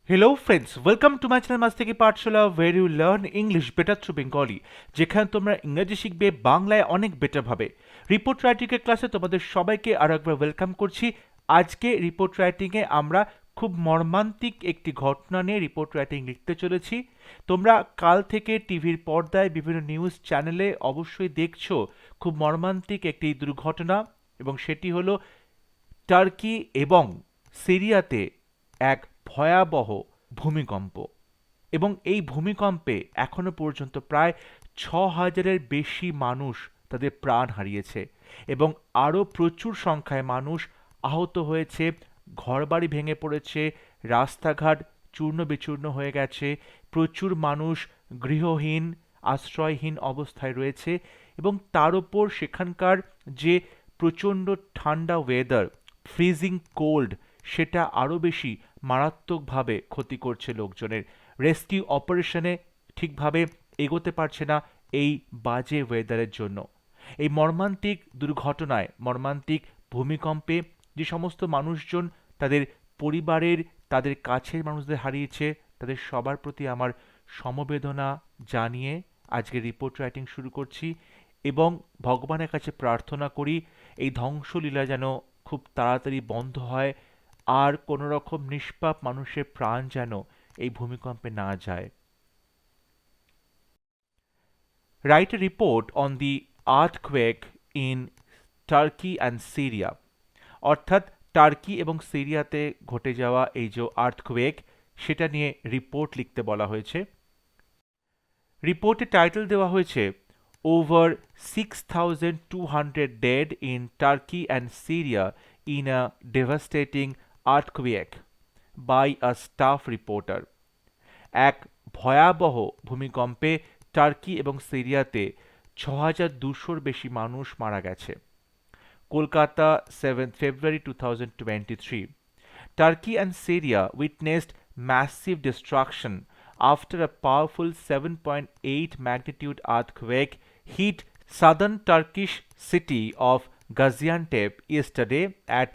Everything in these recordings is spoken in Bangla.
Hello friends, welcome to my channel Masti PATHSHALA where you learn English better through Bengali, যেখানে তোমরা ইংরেজি শিখবে বাংলায় অনেক বেটার ভাবে। রিপোর্ট রাইটিং এর ক্লাসে তোমাদের সবাইকে আরো একবার ওয়েলকাম করছি। আজকে রিপোর্ট রাইটিং এ আমরা খুব মর্মান্তিক একটি ঘটনা নিয়ে রিপোর্ট রাইটিং লিখতে চলেছি। তোমরা কাল থেকে টিভির পর্দায় বিভিন্ন নিউজ চ্যানেলে অবশ্যই দেখছো খুব মর্মান্তিক একটি দুর্ঘটনা, এবং সেটি হলো টার্কি এবং সিরিয়াতে এক ভয়াবহ ভূমিকম্প। এবং এই ভূমিকম্পে এখনো পর্যন্ত প্রায় ৬,০০০-এর বেশি মানুষ তাদের প্রাণ হারিয়েছে এবং আরও প্রচুর সংখ্যায় মানুষ আহত হয়েছে, ঘরবাড়ি ভেঙে পড়েছে, রাস্তাঘাট চূর্ণ বিচূর্ণ হয়ে গেছে, প্রচুর মানুষ গৃহহীন আশ্রয়হীন অবস্থায় রয়েছে, এবং তার উপর সেখানকার যে প্রচণ্ড ঠান্ডা ওয়েদার, ফ্রিজিং কোল্ড, সেটা আরও বেশি মারাত্মকভাবে ক্ষতি করছে লোকজনের। রেস্কিউ অপারেশনে ঠিকভাবে এগোতে পারছে না এই বাজে ওয়েদারের জন্য। এই মর্মান্তিক দুর্ঘটনায়, মর্মান্তিক ভূমিকম্পে যে সমস্ত মানুষজন তাদের পরিবারের, তাদের কাছের মানুষদের হারিয়েছে, তাদের সবার প্রতি আমার সমবেদনা জানিয়ে আজকে রিপোর্ট রাইটিং শুরু করছি, এবং ভগবানের কাছে প্রার্থনা করি এই ধ্বংসলীলা যেন খুব তাড়াতাড়ি বন্ধ হয়, আর কোনো রকম নিষ্পাপ মানুষের প্রাণ যেন এই ভূমিকম্পে না যায়। Write a report on the earthquake in Turkey and Syria, অর্থাৎ টার্কি এবং সিরিয়াতে ঘটে যাওয়া এই যে আর্থকোয়েক, সেটা নিয়ে রিপোর্ট লিখতে বলা হয়েছে। রিপোর্টের টাইটেল দেওয়া হয়েছে over 6,200 dead in Turkey and Syria in a devastating earthquake by a staff reporter। এক ভয়াবহ ভূমিকম্পে টার্কি এবং সিরিয়াতে ৬,২০০-র বেশি মানুষ মারা গেছে। Kolkata, 7th February 2023। Turkey and Syria witnessed massive destruction after a powerful 7.8 magnitude earthquake hit southern Turkish city of Gaziantep yesterday at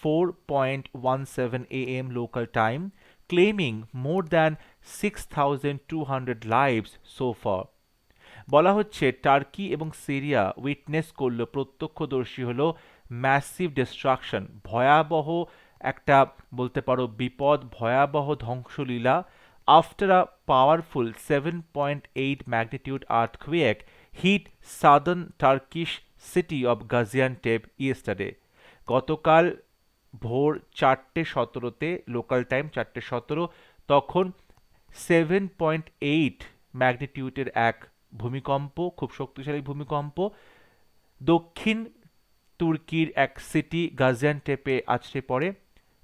4:17 a.m. local time, claiming more than 6,200 lives so far। বলা হচ্ছে টার্কি এবং সিরিয়া উইটনেস করলো, প্রত্যক্ষদর্শী হলো ম্যাসিভ ডিস্ট্রাকশন, ভয়াবহ একটা বলতে পারো বিপদ, ভয়াবহ ধ্বংসলীলা, after a powerful 7.8 magnitude earthquake hit southern Turkish city of Gaziantep yesterday. গতকাল ভোর 4:17 লোকাল টাইম 4:17 তখন 7.8 ম্যাগনিটিউডের এক ভূমিকম্প, খুব শক্তিশালী ভূমিকম্প, দক্ষিণ তুর্কির এক সিটি গাজিয়ান্টেপে আছড়ে পড়ে।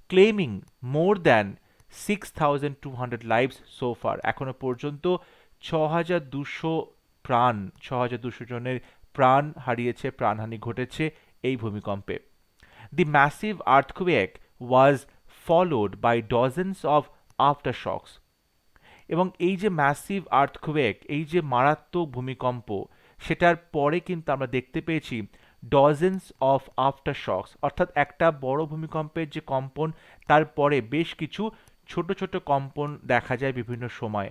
Claiming more than 6,200 lives so far, এখনো পর্যন্ত 6,200 প্রাণ, 6,200 জনের প্রাণ হারিয়েছে, প্রাণহানি ঘটেছে এই ভূমিকম্পে। The massive earthquake was followed by dozens of aftershocks। এবং এই যে ম্যাসিভ আর্থকুয়েক, এই যে মারাত্মক ভূমিকম্প, সেটার পরে কিন্তু আমরা দেখতে পেয়েছি ডজেন্স অফ আফটারশকস, অর্থাৎ একটা বড় ভূমিকম্পের যে কম্পন, তারপরে বেশ কিছু ছোট ছোট কম্পন দেখা যায় বিভিন্ন সময়।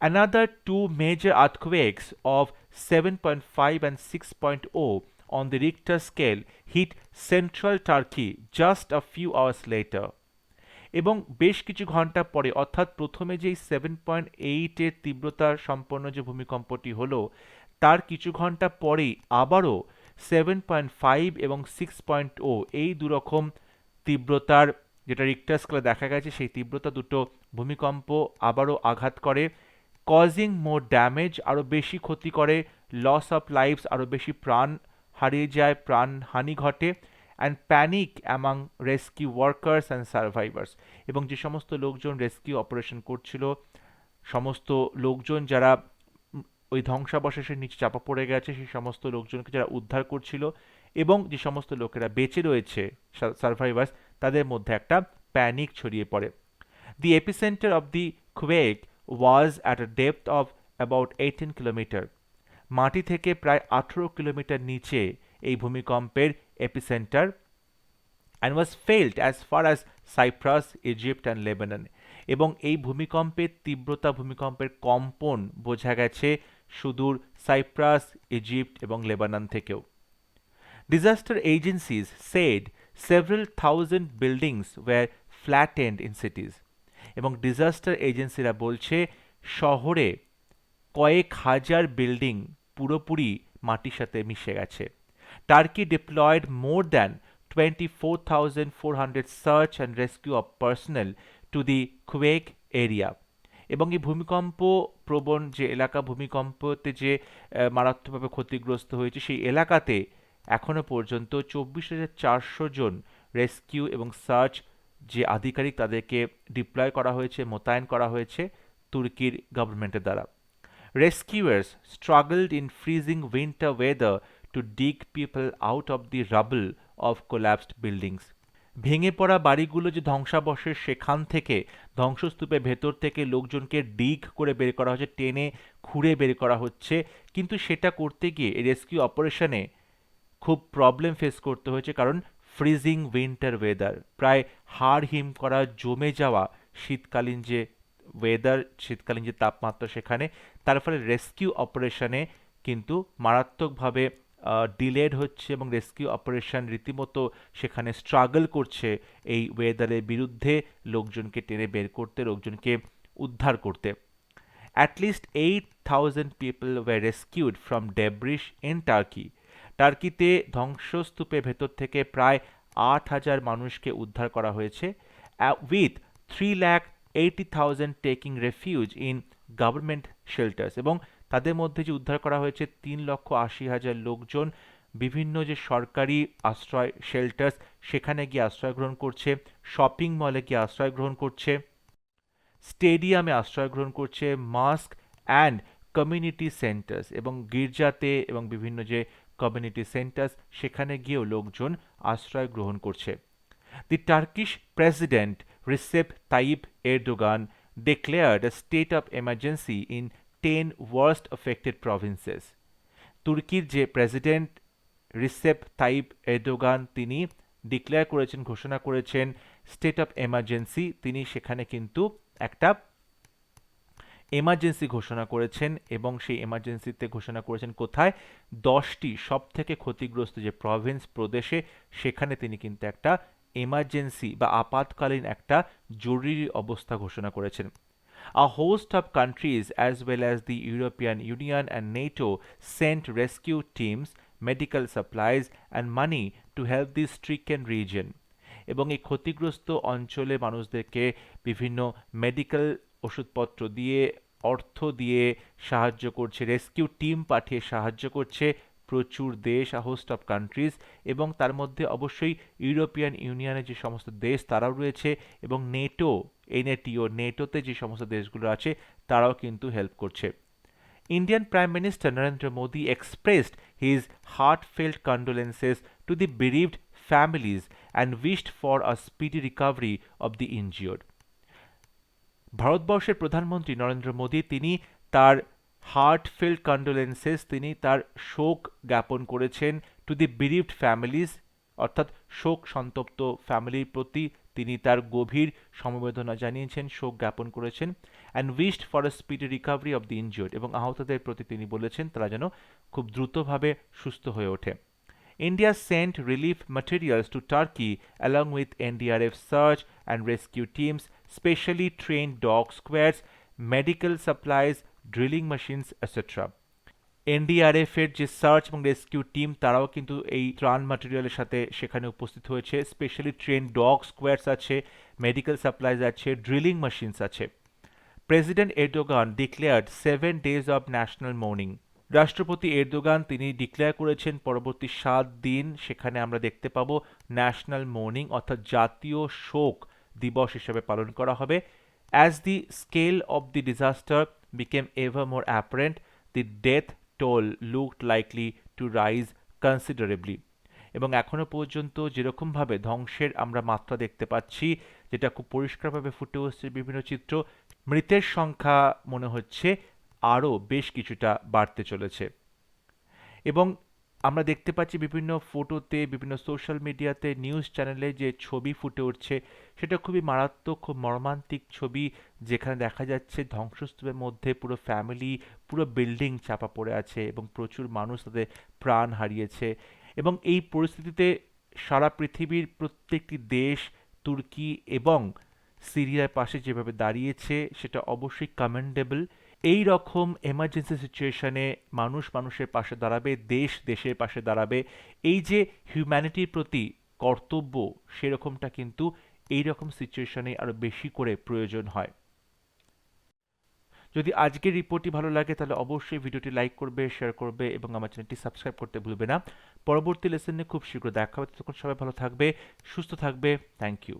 Another two major earthquakes of 7.5 and 6.0 on the Richter scale hit central Turkey just a few hours later। এবং বেশ কিছু ঘন্টা পরে, অর্থাৎ প্রথমে যেই 7.8-এর তীব্রতা সম্পন্ন যে ভূমিকম্পটি হলো, তার কিছু ঘন্টা পরেই আবারও 7.5 এবং 6.0 এই দুরকম তীব্রতার, যেটা রিক্টার স্কেলে দেখা গেছে, সেই তীব্রতা দুটো ভূমিকম্প আবারও আঘাত করে, কজিং মোর ড্যামেজ, আরও বেশি ক্ষতি করে, লস অফ লাইফস, আরও বেশি প্রাণ হারিয়ে যায়, প্রাণহানি ঘটে, and panic among rescue workers and survivors. এবং যে সমস্ত লোকজন রেস্কিউ অপারেশন করছিল, সমস্ত লোকজন যারা ওই ধ্বংসাবশেষের নিচে চাপা পড়ে গেছে, সেই সমস্ত লোকজনকে যারা উদ্ধার করছিল, এবং যে সমস্ত লোকেরা বেঁচে রয়েছে সার্ভাইভার্স, তাদের মধ্যে একটা প্যানিক ছড়িয়ে পড়ে। The epicentre of the quake was at a depth of about 18 kilometre. মাটি থেকে প্রায় 18 কিলোমিটার নিচে এই ভূমিকম্পের epicentre, and was felt as far as Cyprus, Egypt and Lebanon. এবং এই ভূমিকম্পের তীব্রতা, ভূমিকম্পের কম্পন বোঝা গেছে সুদূর সাইপ্রাস, ইজিপ্ট এবং লেবানন থেকেও। Disaster agencies said several thousand buildings were flattened in cities. এবং ডিজাস্টার এজেন্সিরা বলছে শহরে কয়েক হাজার বিল্ডিং পুরোপুরি মাটির সাথে মিশে গেছে। Turkey deployed more than 24,400 search and rescue of personnel to the quake area. এবং এই ভূমিকম্প প্রবণ যে এলাকা, ভূমিকম্পতে যে মারাত্মকভাবে ক্ষতিগ্রস্ত হয়েছে সেই এলাকাতে এখনো পর্যন্ত 24,400 জন রেস্কিউ এবং সার্চ যে আধিকারিক তাদেরকে ডিপ্লয় করা হয়েছে, মোতায়েন করা হয়েছে তুর্কির গভর্নমেন্টের দ্বারা। Rescuers struggled in freezing winter weather to dig people out of the rubble of collapsed buildings. ভেঙে পড়া বাড়িগুলো যে ধ্বংসাবশেষ, সেখান থেকে ধ্বংসস্তূপের ভেতর থেকে লোকজনকে ডিগ করে বের করা হচ্ছে, টেনে খুঁড়ে বের করা হচ্ছে, কিন্তু সেটা করতে গিয়ে এই রেস্কিউ অপারেশনে খুব প্রবলেম ফেস করতে হয়েছে, কারণ ফ্রিজিং উইন্টার ওয়েদার, প্রায় হাড় হিম করা জমে যাওয়া শীতকালীন যে ওয়েদার, শীতকালীন যে তাপমাত্রা সেখানে, তার ফলে রেস্কিউ অপারেশনে কিন্তু মারাত্মকভাবে ডিলেড হচ্ছে এবং রেস্কিউ অপারেশন রীতিমতো সেখানে স্ট্রাগল করছে এই ওয়েদারের বিরুদ্ধে লোকজনকে টেনে বের করতে, লোকজনকে উদ্ধার করতে। At least 8,000 people were rescued from debris in Turkey. টার্কিতে ধ্বংসস্তূপের ভেতর থেকে প্রায় 8,000 মানুষকে উদ্ধার করা হয়েছে, with 3,80,000 taking refuge in government shelters। এবং তাদের মধ্যে যে উদ্ধার করা হয়েছে 3,80,000 লোকজন বিভিন্ন যে সরকারি আশ্রয় শেল্টার্স সেখানে গিয়ে আশ্রয় গ্রহণ করছে, শপিং মলে গিয়ে আশ্রয় গ্রহণ করছে, স্টেডিয়ামে আশ্রয় গ্রহণ করছে, মাস্ক অ্যান্ড কমিউনিটি সেন্টার্স এবং গির্জাতে এবং বিভিন্ন যে কমিউনিটি সেন্টার্স সেখানে গিয়েও লোকজন আশ্রয় গ্রহণ করছে। The Turkish President Recep Tayyip Erdogan declared a state of emergency in 10 worst affected provinces. তুর্কির যে প্রেসিডেন্ট রিসেপ তাইপ এরদোগান তিনি ডিক্লেয়ার করেছেন, ঘোষণা করেছেন স্টেট অফ এমার্জেন্সি। তিনি সেখানে কিন্তু একটা এমার্জেন্সি ঘোষণা করেছেন এবং সেই এমার্জেন্সিতে ঘোষণা করেছেন কোথায়? 10টি সব থেকে ক্ষতিগ্রস্ত যে প্রভিন্স, প্রদেশে, সেখানে তিনি কিন্তু একটা এমার্জেন্সি বা আপাতকালীন একটা জরুরি অবস্থা ঘোষণা করেছেন। A host of countries as well as the European Union and NATO sent rescue teams, medical supplies and money to help the stricken region. এবং এই ক্ষতিগ্রস্ত অঞ্চলে মানুষদেরকে বিভিন্ন মেডিকেল ওষুধপত্র দিয়ে, অর্থ দিয়ে সাহায্য করছে, রেস্কিউ টিম পাঠিয়ে সাহায্য করছে প্রচুর দেশ, আ হোস্ট অফ কান্ট্রিজ, এবং তার মধ্যে অবশ্যই ইউরোপিয়ান ইউনিয়নের যে সমস্ত দেশ তারাও রয়েছে এবং নেটোতে যে সমস্ত দেশগুলো আছে তারাও কিন্তু হেল্প করছে। Indian Prime Minister Narendra Modi expressed his heartfelt condolences to the bereaved families and wished for a speedy recovery of the injured. ভারতবর্ষের প্রধানমন্ত্রী নরেন্দ্র মোদী তিনি তার হার্টফেল্ট কন্ডোলেন্সেস, তিনি তার শোক জ্ঞাপন করেছেন টু দি বিরিভড ফ্যামিলিজ, অর্থাৎ শোক সন্তপ্ত ফ্যামিলির প্রতি তিনি তার গভীর সমবেদনা জানিয়েছেন, শোক জ্ঞাপন করেছেন, and wished for a speedy recovery of the injured, এবং আহতদের প্রতি তিনি বলেছেন তারা যেন খুব দ্রুতভাবে সুস্থ হয়ে ওঠে। India sent relief materials to Turkey along with NDRF search and rescue teams, specially trained dog squads, medical supplies, drilling machines, etc. NDRF এর যে সার্চ এবং রেস্কিউ টিম তারাও কিন্তু এই ত্রাণ ম্যাটেরিয়ালের সাথে সেখানে উপস্থিত হয়েছে, স্পেশালি ট্রেন ডগ স্কোয়াডস আছে, মেডিকেল সাপ্লাইজ আছে, ড্রিলিং মেশিনস আছে। President Erdogan declared 7 days of national mourning. রাষ্ট্রপতি এরদোগান তিনি ডিক্লেয়ার করেছেন পরবর্তী 7 দিন সেখানে আমরা দেখতে পাবো ন্যাশনাল মোর্নিং, অর্থাৎ জাতীয় শোক দিবস হিসেবে পালন করা হবে। As the scale of the disaster became ever more apparent, the death toll looked likely to rise considerably. এবং এখনো পর্যন্ত যেরকমভাবে ধ্বংসের আমরা মাত্রা দেখতে পাচ্ছি, যেটা খুব পরিষ্কারভাবে ফুটে উঠছে বিভিন্ন চিত্র, মৃতের সংখ্যা মনে হচ্ছে আরও বেশ কিছুটা বাড়তে চলেছে। এবং আমরা দেখতে পাচ্ছি বিভিন্ন ফটোতে, বিভিন্ন সোশ্যাল মিডিয়াতে, নিউজ চ্যানেলে যে ছবি ফুটে উঠছে, সেটা খুবই মারাত্মক, খুব মর্মান্তিক ছবি, যেখানে দেখা যাচ্ছে ধ্বংসস্তূপের মধ্যে পুরো ফ্যামিলি, পুরো বিল্ডিং চাপা পড়ে আছে এবং প্রচুর মানুষ তাদের প্রাণ হারিয়েছে। এবং এই পরিস্থিতিতে সারা পৃথিবীর প্রত্যেকটি দেশ তুর্কি এবং সিরিয়ার পাশে যেভাবে দাঁড়িয়েছে, সেটা অবশ্যই কমেন্ডেবল। এই রকম এমার্জেন্সি সিচুয়েশনে মানুষ মানুষের পাশে দাঁড়াবে, দেশ দেশের পাশে দাঁড়াবে। এই যে হিউম্যানিটির প্রতি কর্তব্য, সেরকমটা কিন্তু এই রকম সিচুয়েশনে আরো বেশি করে প্রয়োজন হয়। যদি আজকের রিপোর্টটি ভালো লাগে তাহলে অবশ্যই ভিডিওটি লাইক করবে, শেয়ার করবে এবং আমার চ্যানেলটি সাবস্ক্রাইব করতে ভুলবে না। পরবর্তী লেসনে খুব শীঘ্র দেখা হবে, ততক্ষণ সবাই ভালো থাকবে, সুস্থ থাকবে। Thank you.